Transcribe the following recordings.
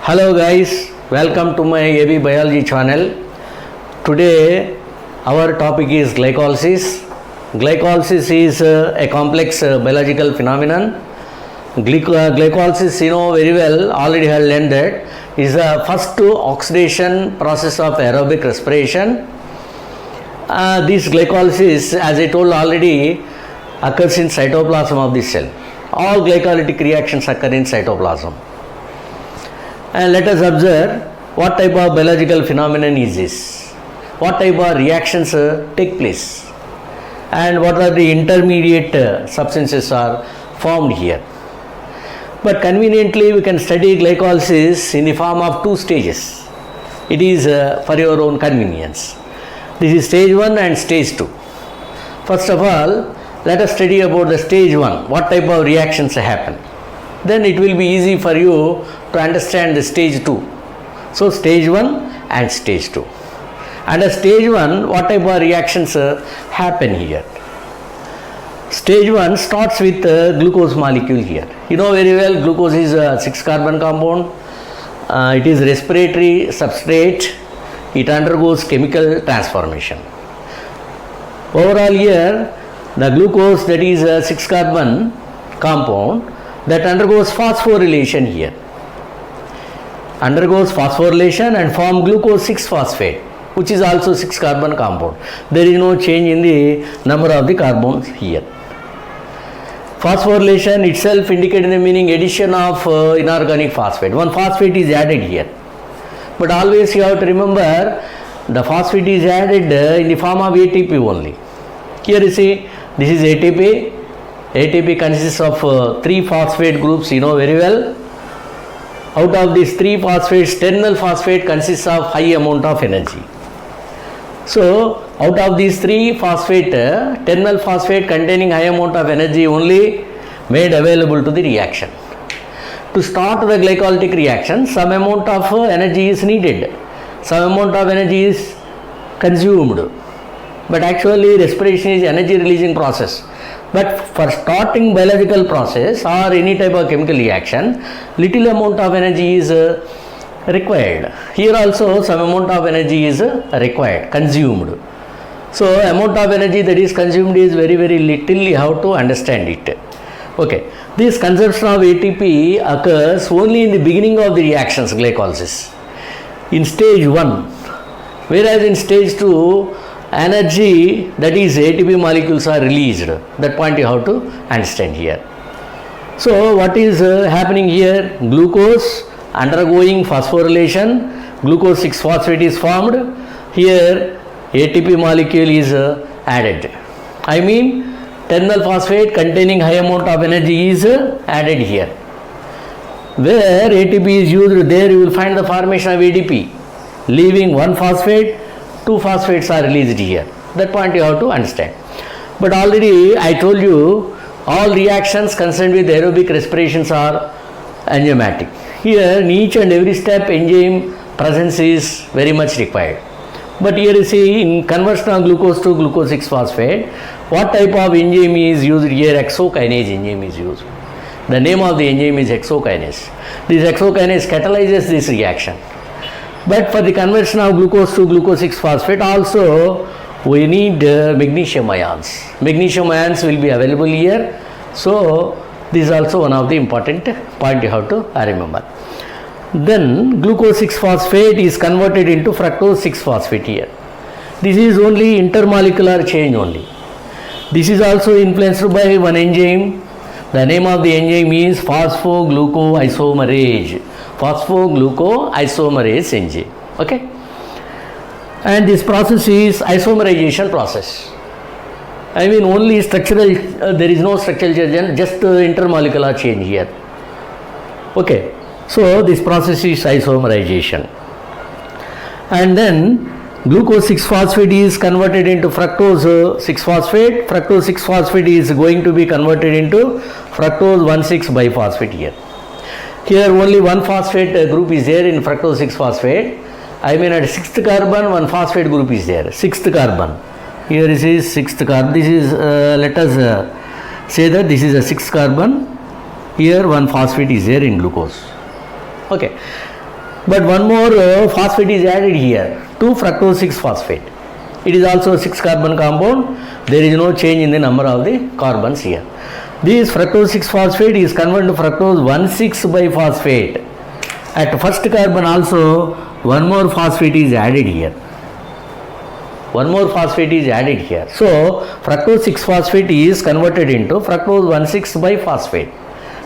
Hello guys, welcome to my AB Biology channel. Today our topic is glycolysis. Glycolysis is a complex biological phenomenon. Glycolysis, you know very well, already have learned that, is the first oxidation process of aerobic respiration. This glycolysis, as I told already, occurs in cytoplasm of the cell. All glycolytic reactions occur in cytoplasm. And let us observe what type of biological phenomenon is this, what type of reactions take place, and what are the intermediate substances are formed here. But conveniently we can study glycolysis in the form of two stages. It is for your own convenience. This is stage 1 and stage 2. First of all, let us study about the stage 1, what type of reactions happen. Then it will be easy for you to understand the stage 2. So stage 1 and stage 2. Under stage 1, what type of reactions happen here? Stage 1 starts with glucose molecule here. You know very well, glucose is a 6-carbon compound. It is respiratory substrate. It undergoes chemical transformation. Overall here, the glucose, that is a 6-carbon compound, that undergoes phosphorylation here. Undergoes phosphorylation and form glucose 6-phosphate, which is also 6-carbon compound. There is no change in the number of the carbons here. Phosphorylation itself indicates the meaning addition of inorganic phosphate. One phosphate is added here. But always you have to remember, the phosphate is added in the form of ATP only. Here you see, this is ATP. ATP consists of 3 phosphate groups, you know very well. Out of these 3 phosphates, terminal phosphate consists of high amount of energy. So, out of these 3 phosphate, terminal phosphate containing high amount of energy only made available to the reaction. To start the glycolytic reaction, some amount of energy is needed. Some amount of energy is consumed. But actually respiration is energy releasing process. But for starting biological process or any type of chemical reaction, little amount of energy is required. Here also some amount of energy is required, consumed. So amount of energy that is consumed is very little, you have to understand it. Okay, this consumption of ATP occurs only in the beginning of the reactions, glycolysis, in stage 1, whereas in stage 2, energy, that is ATP molecules, are released. That point you have to understand here. So what is happening here? Glucose undergoing phosphorylation, glucose 6-phosphate is formed. Here ATP molecule is added. I mean terminal phosphate containing high amount of energy is added here. Where ATP is used, there you will find the formation of ADP. Leaving 1 phosphate, 2 phosphates are released here. That point you have to understand. But already I told you, all reactions concerned with aerobic respirations are enzymatic. Here in each and every step enzyme presence is very much required. But here you see, in conversion of glucose to glucose 6-phosphate, what type of enzyme is used here? Hexokinase enzyme is used. The name of the enzyme is hexokinase. This hexokinase catalyzes this reaction. But for the conversion of glucose to glucose 6-phosphate also we need magnesium ions. Magnesium ions will be available here. So this is also one of the important point you have to remember. Then glucose 6-phosphate is converted into fructose 6-phosphate here. This is only intermolecular change only. This is also influenced by one enzyme. The name of the enzyme is phosphoglucoisomerase. Phosphoglucoisomerase enzyme. Okay? And this process is isomerization process. I mean only structural, there is no structural change, just intermolecular change here. Okay? So this process is isomerization. And then glucose 6-phosphate is converted into fructose 6-phosphate. Fructose 6-phosphate is going to be converted into fructose 1,6-biphosphate here. Here only 1 phosphate group is there in fructose 6-phosphate. I mean at 6th carbon 1 phosphate group is there. 6th carbon. Here this is 6th carbon. This is, let us say that this is a 6th carbon. Here 1 phosphate is there in glucose. Okay. But one more phosphate is added here, 2-fructose 6-phosphate. It is also a 6-carbon compound. There is no change in the number of the carbons here. This fructose 6-phosphate is converted to fructose 1,6-biphosphate. At first carbon also one more phosphate is added here. One more phosphate is added here. So fructose 6-phosphate is converted into fructose 1,6-biphosphate.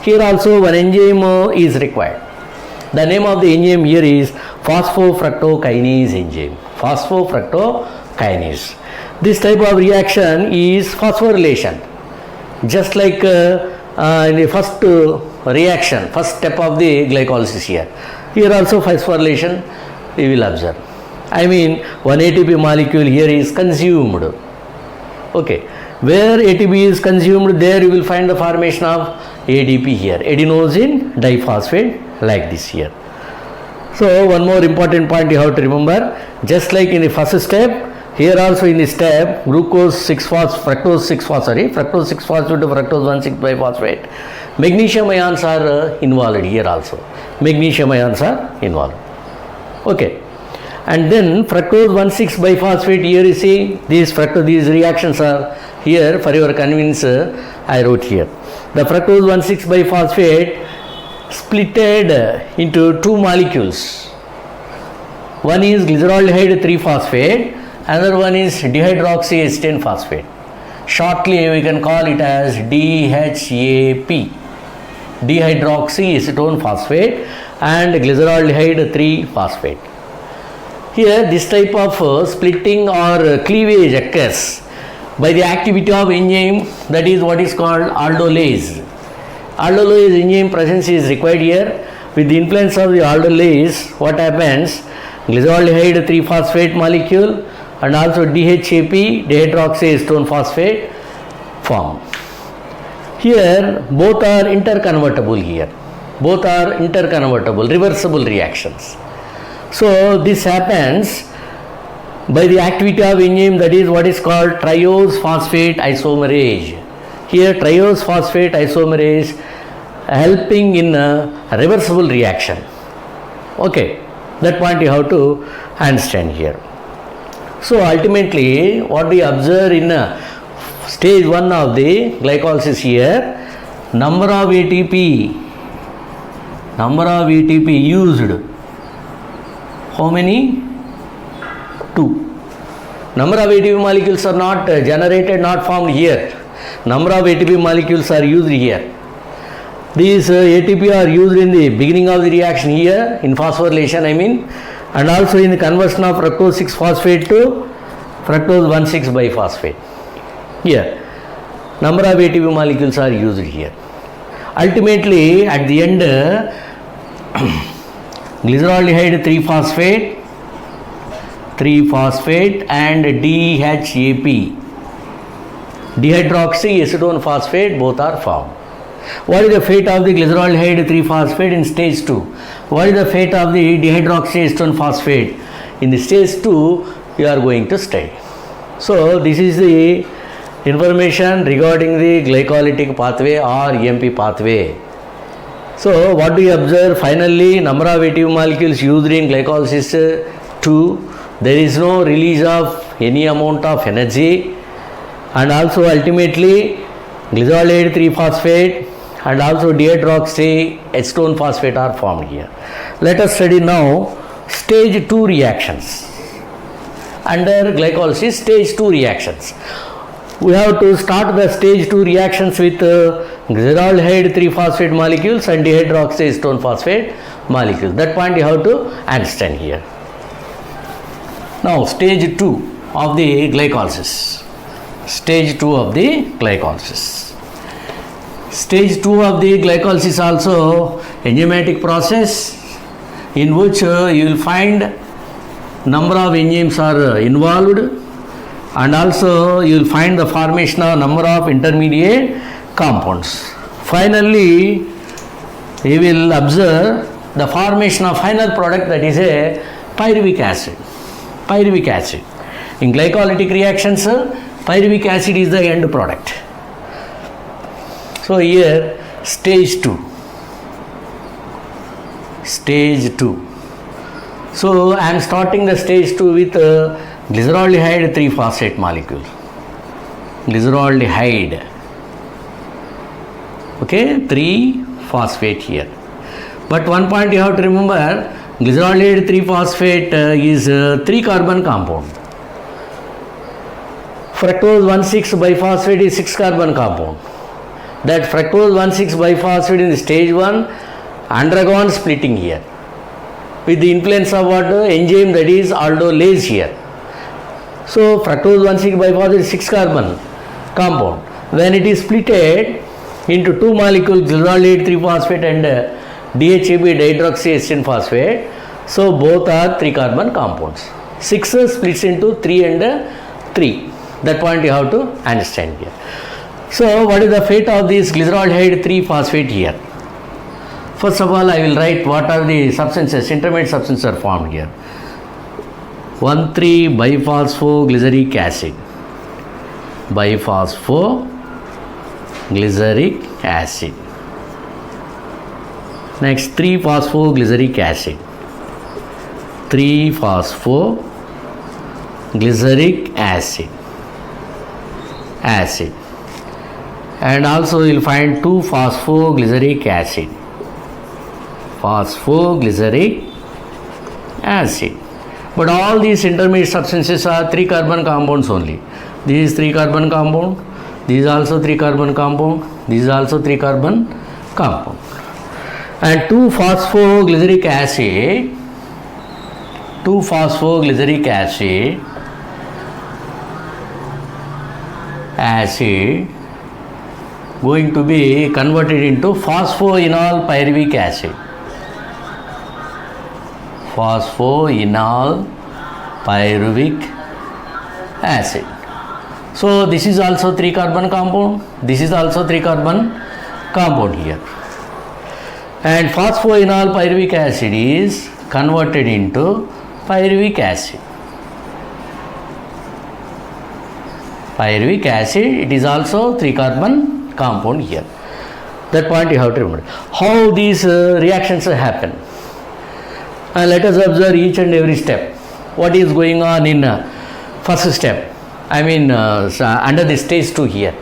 Here also one enzyme is required. The name of the enzyme here is phosphofructokinase enzyme. Phosphofructokinase. This type of reaction is phosphorylation. Just like in the first reaction, first step of the glycolysis here. Here also phosphorylation we will observe. I mean, one ATP molecule here is consumed. Okay. Where ATP is consumed, there you will find the formation of ADP here, adenosine diphosphate, like this here. So one more important point you have to remember, just like in the first step, here also in this step, fructose 6-phosphate to fructose 1,6-biphosphate. Magnesium ions are involved here also. Magnesium ions are involved. Okay. And then fructose 1,6-biphosphate, here you see these reactions are here. For your convenience I wrote here. The fructose 1,6-biphosphate splitted into two molecules. One is glyceraldehyde 3-phosphate, another one is dihydroxyacetone phosphate. Shortly we can call it as DHAP, dihydroxyacetone phosphate, and glyceraldehyde 3-phosphate. Here this type of splitting or cleavage occurs by the activity of enzyme, that is what is called aldolase. Aldolase enzyme presence is required here. With the influence of the aldolase, what happens? Glyceraldehyde 3-phosphate molecule and also DHAP, dihydroxyacetone phosphate, form. Here both are interconvertible here. Both are interconvertible, reversible reactions. So this happens by the activity of enzyme, that is what is called triose phosphate isomerase. Here triose phosphate isomerase helping in a reversible reaction. Okay, that point you have to understand here. So ultimately what we observe in stage 1 of the glycolysis here, number of ATP used, how many? 2. Number of ATP molecules are not generated, not formed here. Number of ATP molecules are used here. These ATP are used in the beginning of the reaction here, in phosphorylation I mean, and also in the conversion of fructose 6-phosphate to fructose 1,6-biphosphate. Here, number of ATP molecules are used here. Ultimately, at the end, glyceraldehyde 3-phosphate and DHAP, dihydroxyacetone phosphate, both are formed. What is the fate of the glyceraldehyde 3-phosphate in stage 2? What is the fate of the dihydroxyacetone phosphate? In the stage 2, you are going to study. So this is the information regarding the glycolytic pathway or EMP pathway. So what do you observe? Finally, number of ATP molecules used in glycolysis 2. There is no release of any amount of energy, and also ultimately glyceraldehyde 3-phosphate and also dihydroxyacetone phosphate are formed here. Let us study now stage 2 reactions. Under glycolysis, stage 2 reactions. We have to start the stage 2 reactions with glyceraldehyde 3-phosphate molecules and dihydroxyacetone phosphate molecules. That point you have to understand here. Now stage 2 of the glycolysis. Stage 2 of the glycolysis. Stage 2 of the glycolysis also enzymatic process in which you will find number of enzymes are involved, and also you will find the formation of number of intermediate compounds. Finally, you will observe the formation of final product, that is a pyruvic acid. Pyruvic acid. In glycolytic reactions, pyruvic acid is the end product. So here stage 2. Stage 2. So I am starting the stage 2 with glyceraldehyde 3-phosphate molecule. Glyceraldehyde. Okay, 3-phosphate here. But one point you have to remember, glyceraldehyde 3-phosphate is a 3-carbon compound. Fructose 1,6-biphosphate is 6-carbon compound. That fructose 1,6-biphosphate in the stage 1 undergone splitting here with the influence of what? Enzyme, that is aldolase here. So fructose 1,6-biphosphate is 6-carbon compound. When it is splitted into 2 molecules, glyceraldehyde 3-phosphate and DHAP dihydroxyacetylene phosphate, so both are 3-carbon compounds. 6 splits into 3 and 3. That point you have to understand here. So what is the fate of this glyceraldehyde 3-phosphate here? First of all, I will write what are the substances, intermediate substances are formed here. 1,3-biphosphoglyceric acid. Biphosphoglyceric acid. Next, 3-phosphoglyceric acid. 3-phosphoglyceric acid. And also you will find 2-phosphoglyceric acid. Phosphoglyceric acid. But all these intermediate substances are 3-carbon compounds only. This is 3-carbon compound. This is also 3-carbon compound. This is also 3-carbon compound. And 2-phosphoglyceric acid. 2-phosphoglyceric acid going to be converted into phosphoenol pyruvic acid. Phosphoenol pyruvic acid. So this is also 3-carbon compound. This is also 3-carbon compound here. And phosphoenol pyruvic acid is converted into pyruvic acid. Pyruvic acid, it is also 3-carbon compound here. That point you have to remember. How these reactions happen? Let us observe each and every step. What is going on in first step? I mean under the stage 2 here.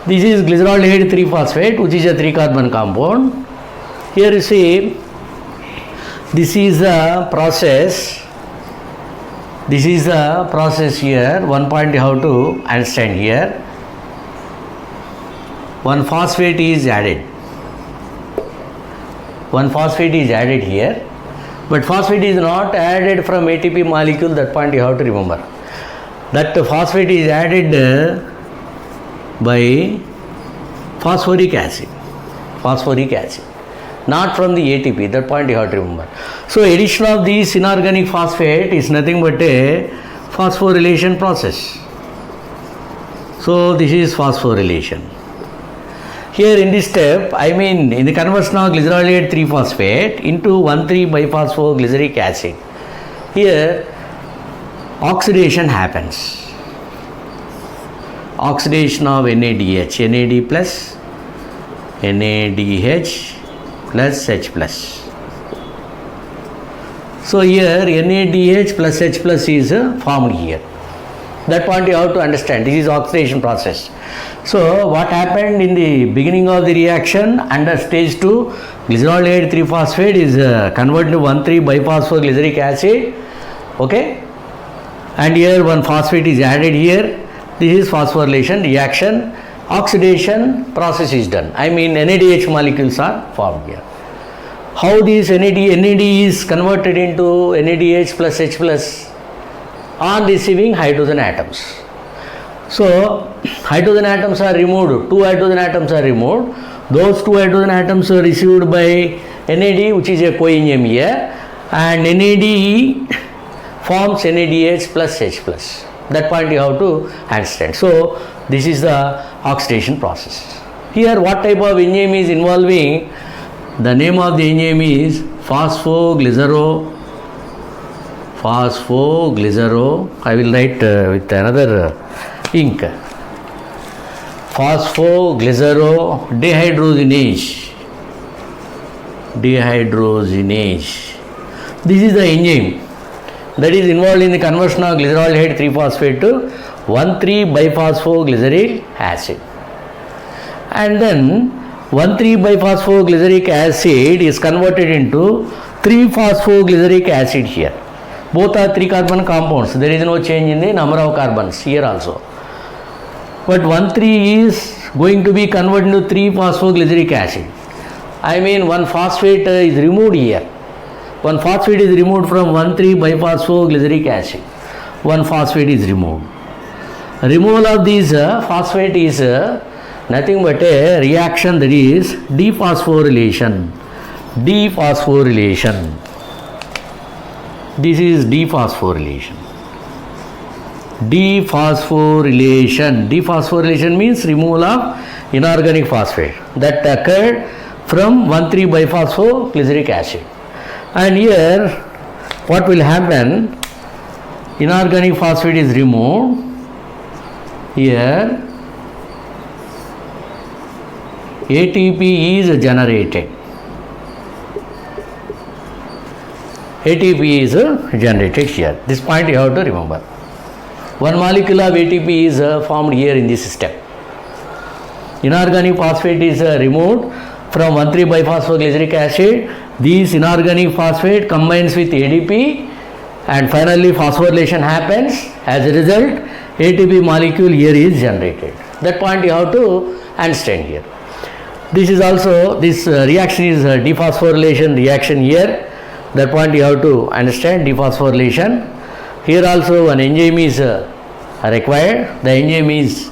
This is glyceraldehyde 3-phosphate, which is a 3-carbon compound. Here you see, this is a process. This is a process here. One point you have to understand here. One phosphate is added. One phosphate is added here. But phosphate is not added from ATP molecule. That point you have to remember. That phosphate is added by phosphoric acid. Phosphoric acid. Not from the ATP. That point you have to remember. So addition of this inorganic phosphate is nothing but a phosphorylation process. So this is phosphorylation. Here in this step, I mean in the conversion of glyceraldehyde 3-phosphate into 1,3-biphosphoglyceric acid. Here oxidation happens. Oxidation of NADH, NAD plus, NADH plus H plus. So here NADH plus H plus is formed here. That point you have to understand. This is oxidation process. So what happened in the beginning of the reaction under stage 2, glyceraldehyde 3-phosphate is converted to 1,3-biphosphoglyceric acid. Okay. And here one phosphate is added here. This is phosphorylation reaction. Oxidation process is done. I mean NADH molecules are formed here. How this NAD is converted into NADH plus H plus on receiving hydrogen atoms. So hydrogen atoms are removed, 2 hydrogen atoms are removed. Those 2 hydrogen atoms are received by NAD, which is a coenzyme here, and NAD forms NADH plus H plus. That point you have to understand. So this is the oxidation process. Here what type of enzyme is involving? The name of the enzyme is phosphoglycero. I will write with another ink. Phosphoglycero dehydrogenase. This is the enzyme that is involved in the conversion of glyceraldehyde 3-phosphate to 1,3-biphosphoglyceric acid. And then 1,3-biphosphoglyceric acid is converted into 3-phosphoglyceric acid here. Both are 3-carbon compounds. There is no change in the number of carbons here also. But 1,3 is going to be converted into 3-phosphoglyceric acid. I mean, one phosphate is removed here. One phosphate is removed from 1,3-biphosphoglyceric acid. One phosphate is removed. Removal of this phosphate is nothing but a reaction, that is dephosphorylation. Dephosphorylation. This is dephosphorylation. Dephosphorylation. Dephosphorylation means removal of inorganic phosphate that occurred from 1,3-biphosphoglyceric acid. And here what will happen, inorganic phosphate is removed. Here ATP is generated. ATP is generated here. This point you have to remember. One molecule of ATP is formed here in this step. Inorganic phosphate is removed from 1,3-biphosphoglyceric acid. This inorganic phosphate combines with ADP and finally phosphorylation happens. As a result, ATP molecule here is generated. That point you have to understand here. This is also, this reaction is dephosphorylation reaction here. That point you have to understand, dephosphorylation. Here also an enzyme is required. The enzyme is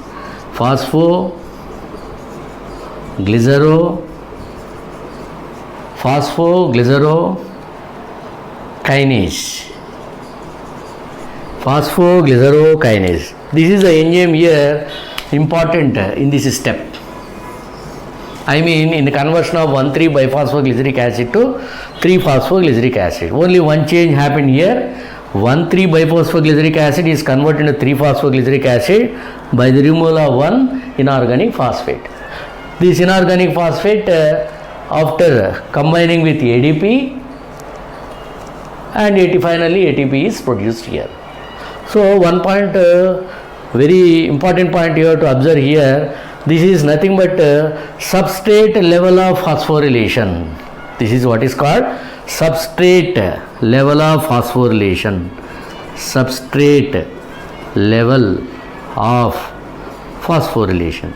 phosphoglycerokinase. Phosphoglycerokinase. This is the enzyme here important in this step. I mean, in the conversion of 1,3-biphosphoglyceric acid to 3-phosphoglyceric acid. Only one change happened here. 1,3-biphosphoglyceric acid is converted into 3-phosphoglyceric acid by the removal of one inorganic phosphate. This inorganic phosphate after combining with ADP and finally ATP is produced here. So one point, very important point you have to observe here, this is nothing but substrate level of phosphorylation. This is what is called substrate level of phosphorylation. Substrate level of phosphorylation.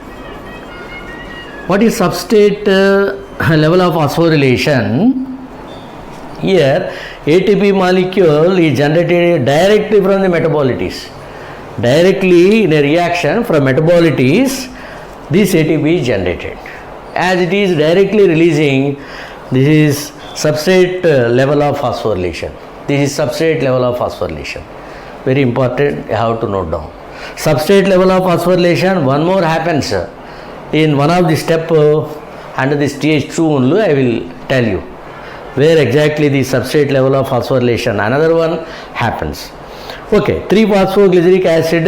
What is substrate level of phosphorylation? Here ATP molecule is generated directly from the metabolites. Directly in a reaction from metabolites, this ATP is generated. As it is directly releasing, this is substrate level of phosphorylation. This is substrate level of phosphorylation. Very important, you have to note down. Substrate level of phosphorylation, one more happens in one of the step under this TH2 only. I will tell you where exactly the substrate level of phosphorylation, another one happens. Okay, 3-phosphoglyceric acid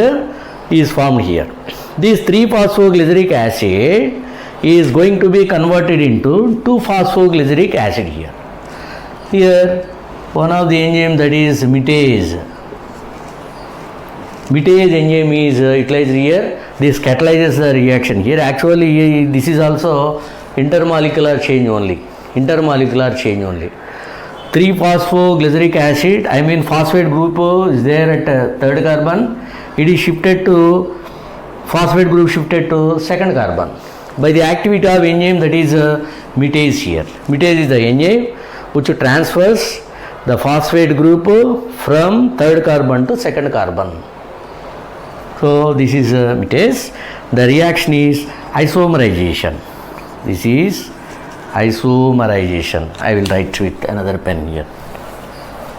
is formed here. This 3-phosphoglyceric acid is going to be converted into 2-phosphoglyceric acid here. Here one of the enzyme, that is mitase. Mitase enzyme is utilized here. This catalyzes the reaction here. Actually this is also intermolecular change only. Intermolecular change only. 3-phosphoglyceric acid, I mean phosphate group is there at third carbon. It is shifted to, phosphate group shifted to second carbon by the activity of enzyme, that is mitase here. Mitase is the enzyme which transfers the phosphate group from third carbon to second carbon. So this is mitase. The reaction is isomerization. This is isomerization. I will write with another pen here.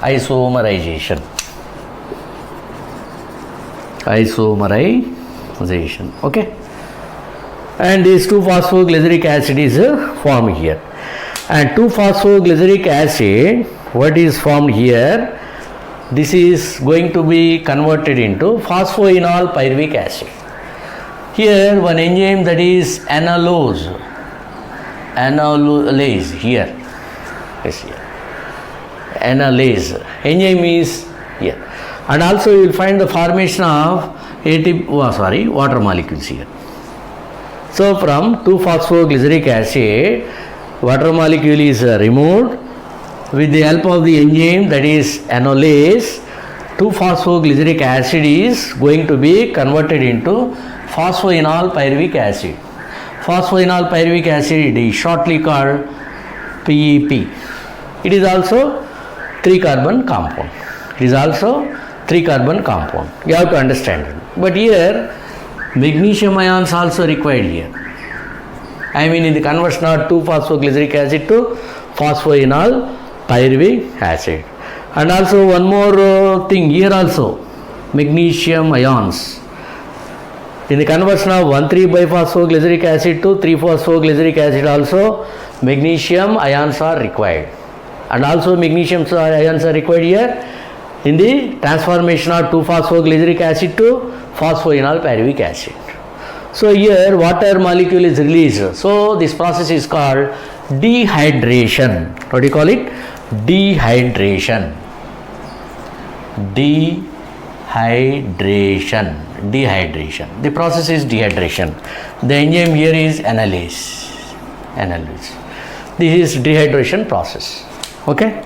Isomerization. Isomerization. Okay. And this 2-phosphoglyceric acid is formed here. And 2-phosphoglyceric acid, what is formed here? This is going to be converted into phosphoenol pyruvic acid. Here one enzyme, that is analase here. Yes, here. Analase. Enzyme is here. And also you will find the formation of water molecules here. So from 2-phosphoglyceric acid, water molecule is removed with the help of the enzyme, that is analase. 2-phosphoglyceric acid is going to be converted into phosphoenol pyruvic acid. Phosphoenol pyruvic acid is shortly called PEP. It is also 3-carbon compound. It is also 3-carbon compound. You have to understand it. But here magnesium ions also required here. I mean in the conversion of 2-phosphoglyceric acid to phosphoenol pyruvic acid. And also one more thing here also, magnesium ions. In the conversion of 1,3-biphosphoglyceric acid to 3-phosphoglyceric acid also magnesium ions are required. And also magnesium ions are required here in the transformation of 2-phosphoglyceric acid to phosphoenol pyruvic acid. So here water molecule is released. So this process is called dehydration. What do you call it? Dehydration. Dehydration. The process is dehydration. The enzyme here is analase. This is dehydration process. Okay?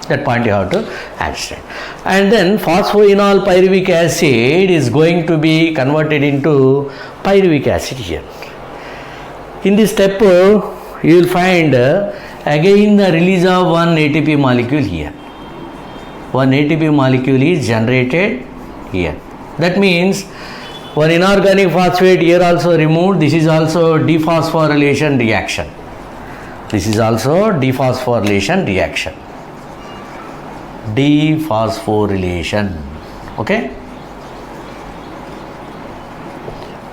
That point you have to understand. And then phosphoenol pyruvic acid is going to be converted into pyruvic acid here. In this step, you will find again the release of one ATP molecule here. One ATP molecule is generated here. That means one inorganic phosphate here also removed. This is also dephosphorylation reaction. Dephosphorylation. Okay.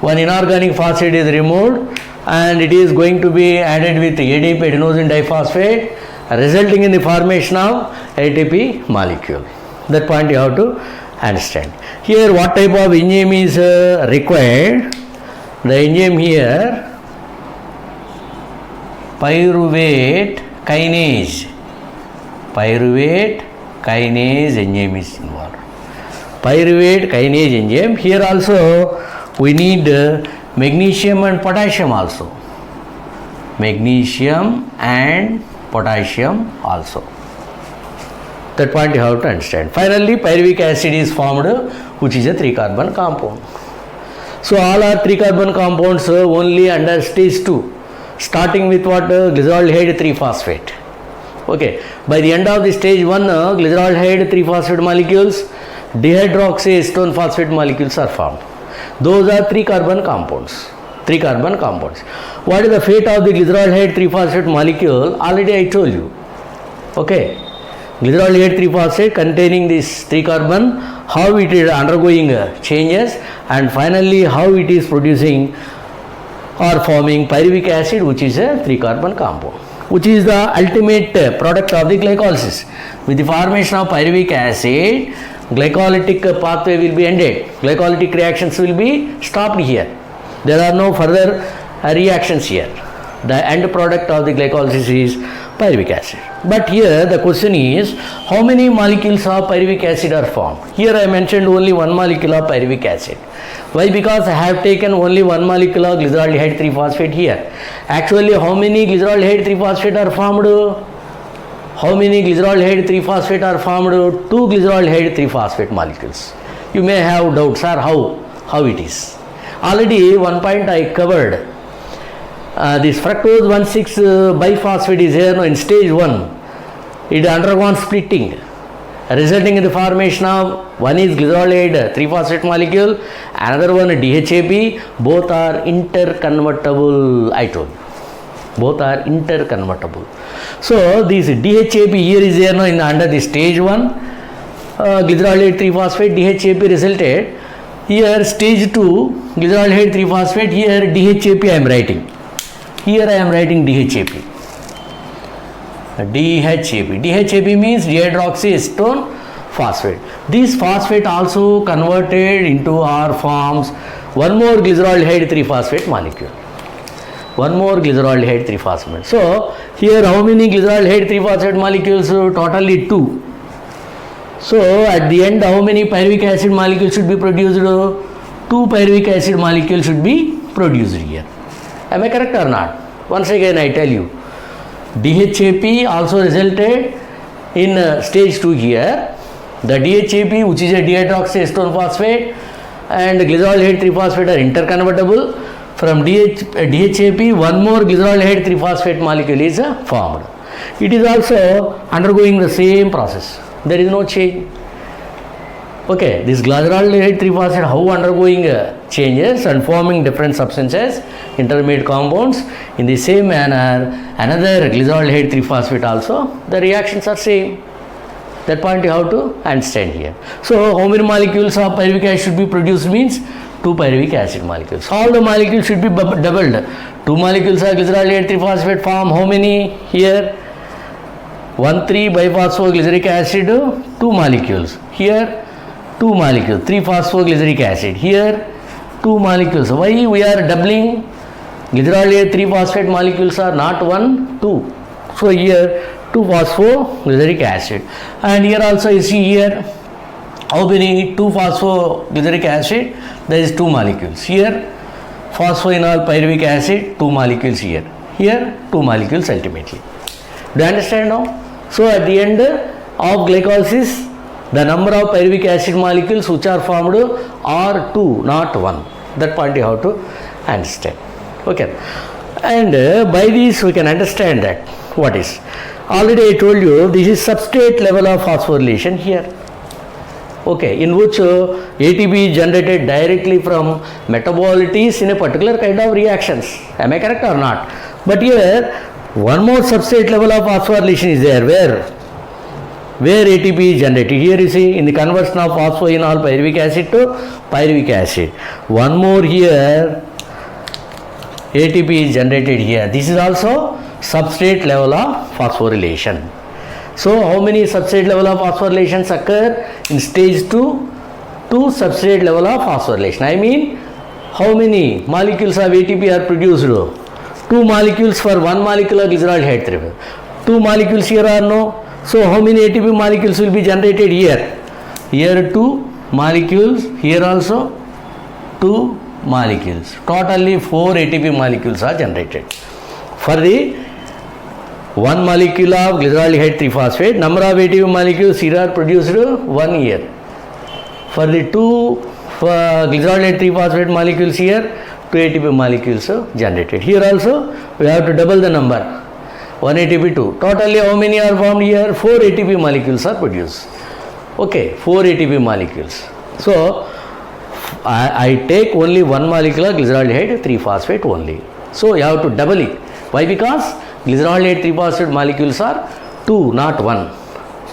One inorganic phosphate is removed and it is going to be added with ADP, adenosine diphosphate, resulting in the formation of ATP molecule. That point you have to understand. Here what type of enzyme is required? The enzyme here, pyruvate kinase. Pyruvate kinase enzyme is involved. Pyruvate kinase enzyme. Here also we need magnesium and potassium also. Magnesium and potassium also. That point you have to understand. Finally, pyruvic acid is formed, which is a 3-carbon compound. So all are 3-carbon compounds only under stage 2, starting with what? Glyceraldehyde 3-phosphate. Okay. By the end of the stage 1, glyceraldehyde 3-phosphate molecules, dehydroxyacetone phosphate molecules are formed. Those are 3-carbon compounds. 3-carbon compounds. What is the fate of the glyceraldehyde 3-phosphate molecule? Already I told you. Okay. Glyceraldehyde 3-phosphate containing this 3-carbon, how it is undergoing changes, and finally how it is producing or forming pyruvic acid, which is a 3-carbon compound, which is the ultimate product of the glycolysis. With the formation of pyruvic acid, glycolytic pathway will be ended. Glycolytic reactions will be stopped here. There are no further reactions here. The end product of the glycolysis is pyruvic acid. But here the question is, how many molecules of pyruvic acid are formed? Here I mentioned only one molecule of pyruvic acid. Why? Because I have taken only one molecule of glyceraldehyde 3-phosphate here. Actually, how many glyceraldehyde 3-phosphate are formed? How many glyceraldehyde 3-phosphate are formed? 2 glyceraldehyde 3-phosphate molecules. You may have doubts, sir, how it is. Already one point I covered. This fructose 1,6-biphosphate is here in stage 1. It undergone splitting, resulting in the formation of one is glyceraldehyde 3-phosphate molecule, another one DHAP. Both are interconvertible, I told you. Both are interconvertible. So this DHAP here is there in under the stage 1, glyceraldehyde 3-phosphate DHAP resulted. Here stage 2, glyceraldehyde 3-phosphate, here DHAP I am writing. Here I am writing DHAP. DHAP means dihydroxyacetone phosphate. This phosphate also converted into or forms one more glyceraldehyde 3-phosphate molecule. one more glyceraldehyde 3-phosphate. So here how many glyceraldehyde 3-phosphate molecules? Totally 2. So at the end how many pyruvic acid molecules should be produced? 2 pyruvic acid molecules should be produced here. Am I correct or not? Once again I tell you, DHAP also resulted in stage 2 here. The DHAP, which is a dihydroxyacetone phosphate, and glyceraldehyde 3-phosphate are interconvertible. From DHAP, one more glyceraldehyde 3-phosphate molecule is formed. It is also undergoing the same process. There is no change. Okay, this glyceraldehyde 3-phosphate how undergoing changes and forming different substances, intermediate compounds. In the same manner, another glyceraldehyde 3-phosphate also, the reactions are same. That point you have to understand here. So how many molecules of pyruvic acid should be produced means 2 pyruvic acid molecules. All the molecules should be doubled. 2 molecules of glyceraldehyde 3-phosphate form how many here? 1,3-biphosphogylyceric acid, 2 molecules. Here 2 molecules, 3-phosphoglyceric acid. Here 2 molecules. Why we are doubling? Glyceraldehyde 3-phosphate molecules are not 1, 2. So here 2-phosphoglyceric acid. And here also you see here how many 2-phosphoglyceric acid? There is 2 molecules. Here phosphoenol pyruvic acid, 2 molecules here. Here 2 molecules ultimately. Do you understand now? So at the end of glycolysis, the number of pyruvic acid molecules which are formed are 2, not 1. That point you have to understand. Okay. And by this we can understand that what is. Already I told you this is substrate level of phosphorylation here. Okay, in which ATP is generated directly from metabolites in a particular kind of reactions. Am I correct or not? But here one more substrate level of phosphorylation is there where ATP is generated. Here you see in the conversion of phosphoenol pyruvic acid to pyruvic acid. One more here ATP is generated here. This is also substrate level of phosphorylation. So how many substrate level of phosphorylations occur in stage 2? 2 substrate level of phosphorylation. I mean how many molecules of ATP are produced? 2 molecules for 1 molecule of glyceraldehyde 3. 2 molecules here are no. So how many ATP molecules will be generated here? Here 2 molecules, here also 2 molecules. Totally 4 ATP molecules are generated. For the 1 molecule of glyceraldehyde 3-phosphate, number of ATP molecules here are produced 1 here. For the 2 glyceraldehyde 3-phosphate molecules here, 2 ATP molecules are generated. Here also we have to double the number. 1 ATP 2. Totally how many are formed here? 4 ATP molecules are produced. Okay, 4 ATP molecules. So I take only 1 molecule of glyceraldehyde 3-phosphate only. So you have to double it. Why? Because glyceraldehyde 3-phosphate molecules are 2, not 1.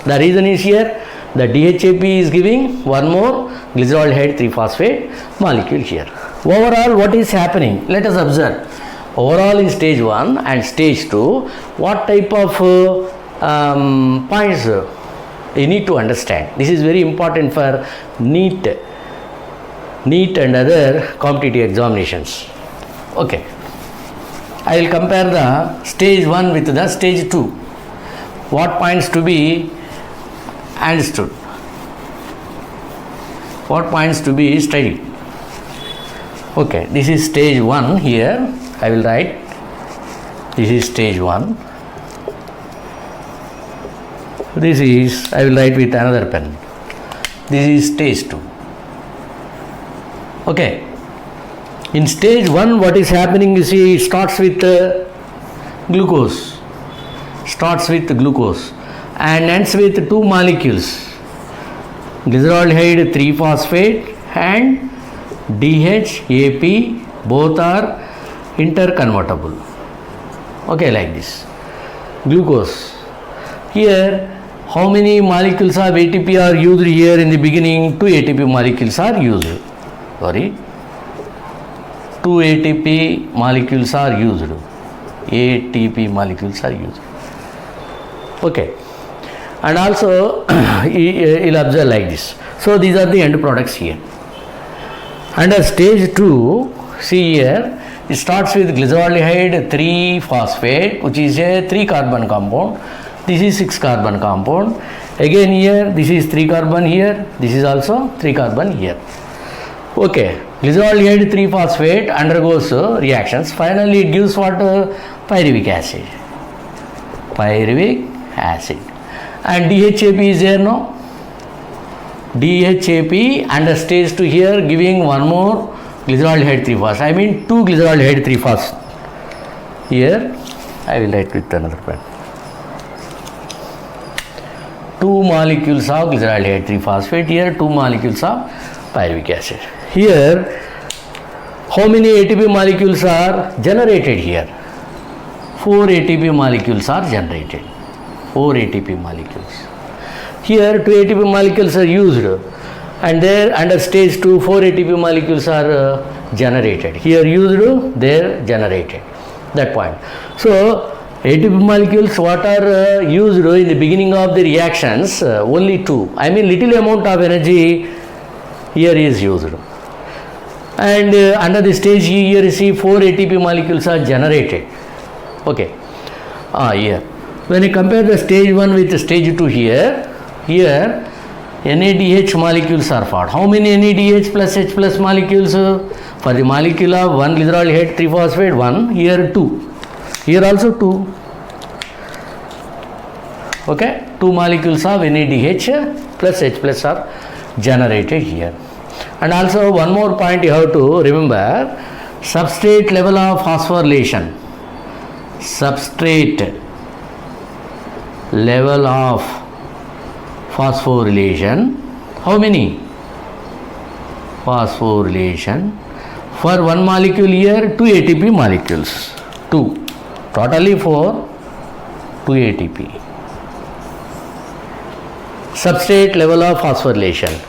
The reason is here the DHAP is giving 1 more glyceraldehyde 3-phosphate molecule here. Overall, what is happening? Let us observe. Overall in stage 1 and stage 2, what type of points you need to understand. This is very important for NEET and other competitive examinations. Okay. I will compare the stage 1 with the stage 2. What points to be understood? What points to be studied? Okay, this is stage 1 here. I will write. This is stage 1. This is, I will write with another pen. This is stage 2. Okay. In stage 1, what is happening? You see, it starts with glucose. Starts with glucose and ends with 2 molecules. Glyceraldehyde 3-phosphate and DHAP, both are interconvertible. Okay, like this. Glucose. Here, how many molecules of ATP are used here in the beginning? 2 ATP molecules are used. Sorry. 2 ATP molecules are used. ATP molecules are used. Okay. And also, you'll observe like this. So, these are the end products here. Under stage 2, see here, It starts with glyceraldehyde 3-phosphate, which is a 3-carbon compound. This is 6-carbon compound. Again here, this is 3-carbon here. This is also 3-carbon here. Okay, glyceraldehyde 3-phosphate undergoes reactions. Finally, it gives what? Pyruvic acid. Pyruvic acid. And DHAP is there now. DHAP and stage 2 here giving one more glyceraldehyde 3-phos. I mean 2 glyceraldehyde 3-phos. Here I will write with another pen. 2 molecules of glyceraldehyde 3-phosphate. Here 2 molecules of pyruvic acid. Here how many ATP molecules are generated here? 4 ATP molecules are generated. 4 ATP molecules. Here 2 ATP molecules are used, and there under stage 2 4 ATP molecules are generated. Here used, there generated. That point. So ATP molecules what are used in the beginning of the reactions, only 2. I mean little amount of energy here is used. And under the stage E, here you see 4 ATP molecules are generated. Okay. Here. When you compare the stage 1 with stage 2 here NADH molecules are formed. How many NADH plus H plus molecules? For the molecule of 1 glyceraldehyde 3-phosphate 1, here 2. Here also 2. Okay, 2 molecules of NADH plus H plus are generated here. And also one more point you have to remember, substrate level of phosphorylation. Substrate level of phosphorylation. How many? Phosphorylation. For one molecule here, 2 ATP molecules. 2. Totally 4, 2 ATP. Substrate level of phosphorylation.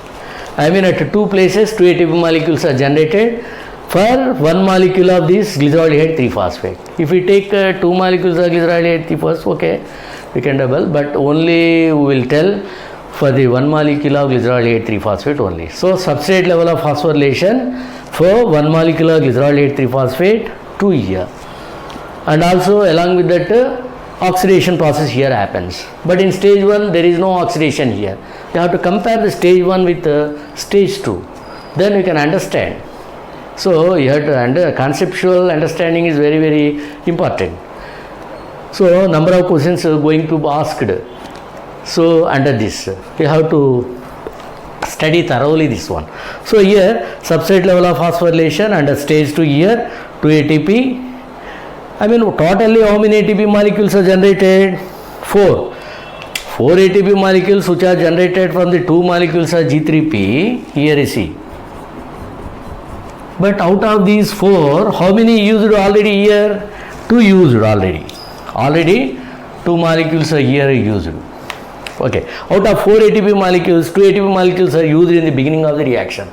I mean at 2 places 2 ATP molecules are generated for 1 molecule of this glyceraldehyde 3-phosphate. If we take 2 molecules of glyceraldehyde 3-phosphate, okay, we can double, but only we will tell for the 1 molecule of glyceraldehyde 3-phosphate only. So substrate level of phosphorylation for 1 molecule of glyceraldehyde 3-phosphate 2 here. And also along with that oxidation process here happens. But in stage 1 there is no oxidation here. You have to compare the stage 1 with stage 2. Then you can understand. So you have to conceptual understanding is very, very important. So number of questions are going to be asked. So under this you have to study thoroughly this one. So here substrate level of phosphorylation under stage 2 here 2 ATP. I mean totally how many ATP molecules are generated? 4. 4 ATP molecules which are generated from the 2 molecules of G3P. Here you see. But out of these 4, how many used already here? 2 used already. Already 2 molecules are here used. Okay. Out of 4 ATP molecules, 2 ATP molecules are used in the beginning of the reaction.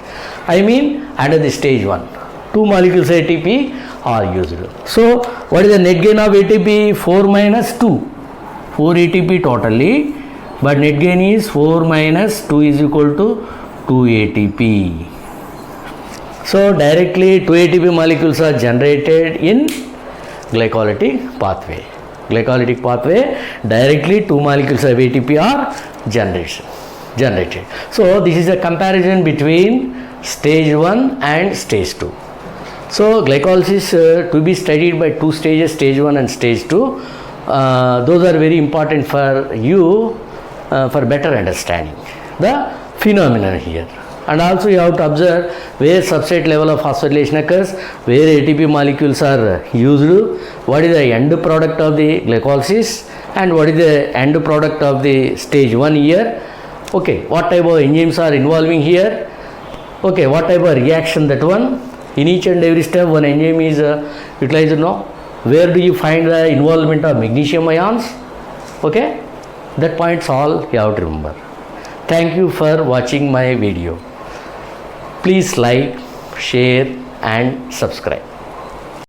I mean under the stage 1. 2 molecules of ATP are used. So what is the net gain of ATP? 4 minus 2. 4 ATP totally, but net gain is 4 minus 2 is equal to 2 ATP. So directly 2 ATP molecules are generated in glycolytic pathway. Glycolytic pathway, directly 2 molecules of ATP are generated. So this is a comparison between stage 1 and stage 2. So glycolysis to be studied by 2 stages, stage 1 and stage 2. Those are very important for you for better understanding the phenomenon here. And also you have to observe where substrate level of phosphorylation occurs, where ATP molecules are used, what is the end product of the glycolysis and what is the end product of the stage 1 here. Okay, what type of enzymes are involving here. Okay, what type of reaction that one. In each and every step one enzyme is utilized now. Where do you find the involvement of magnesium ions? Okay, that points all you have to remember. Thank you for watching my video. Please like, share and subscribe.